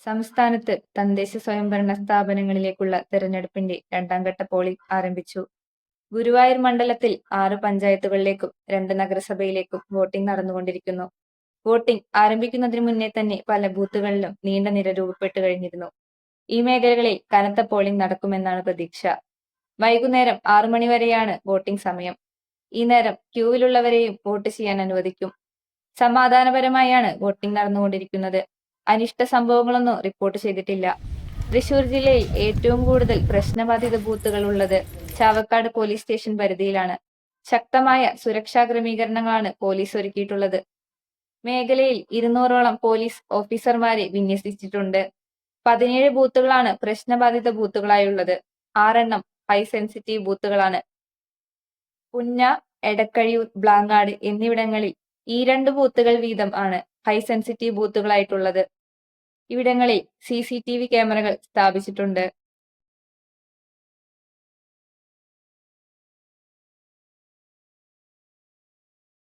സംസ്ഥാനത്ത് തദ്ദേശ സ്വയംഭരണ സ്ഥാപനങ്ങളിലേക്കുള്ള തെരഞ്ഞെടുപ്പിന്റെ രണ്ടാംഘട്ട പോളിംഗ് ആരംഭിച്ചു. ഗുരുവായൂർ മണ്ഡലത്തിൽ 6 പഞ്ചായത്തുകളിലേക്കും 2 നഗരസഭയിലേക്കും വോട്ടിംഗ് നടന്നുകൊണ്ടിരിക്കുന്നു. വോട്ടിംഗ് ആരംഭിക്കുന്നതിന് മുന്നേ തന്നെ പല ബൂത്തുകളിലും നീണ്ട നിര രൂപപ്പെട്ടു കഴിഞ്ഞിരുന്നു. ഈ മേഖലകളിൽ കനത്ത പോളിംഗ് നടക്കുമെന്നാണ് പ്രതീക്ഷ. വൈകുന്നേരം 6 മണി വരെയാണ് വോട്ടിംഗ് സമയം. ഈ നേരം ക്യൂവിലുള്ളവരെയും വോട്ട് ചെയ്യാൻ അനുവദിക്കും. സമാധാനപരമായാണ് വോട്ടിംഗ് നടന്നുകൊണ്ടിരിക്കുന്നത്. അനിഷ്ട സംഭവങ്ങളൊന്നും റിപ്പോർട്ട് ചെയ്തിട്ടില്ല. തൃശൂർ ജില്ലയിൽ ഏറ്റവും കൂടുതൽ പ്രശ്നബാധിത ബൂത്തുകൾ ഉള്ളത് ചാവക്കാട് പോലീസ് സ്റ്റേഷൻ പരിധിയിലാണ്. ശക്തമായ സുരക്ഷാ ക്രമീകരണങ്ങളാണ് പോലീസ് ഒരുക്കിയിട്ടുള്ളത്. മേഖലയിൽ 200ഓളം പോലീസ് ഓഫീസർമാരെ വിന്യസിച്ചിട്ടുണ്ട്. 17 ബൂത്തുകളാണ് പ്രശ്നബാധിത ബൂത്തുകളായുള്ളത്. 6 ഹൈ സെൻസിറ്റീവ് ബൂത്തുകളാണ്. പുന്ന, എടക്കഴിയൂർ, ബ്ലാങ്ങാട് എന്നിവിടങ്ങളിൽ ഈ 2 ബൂത്തുകൾ വീതം ആണ് ഹൈ സെൻസിറ്റീവ് ബൂത്തുകളായിട്ടുള്ളത്. ഇവിടങ്ങളിൽ CCTV ക്യാമറകൾ സ്ഥാപിച്ചിട്ടുണ്ട്.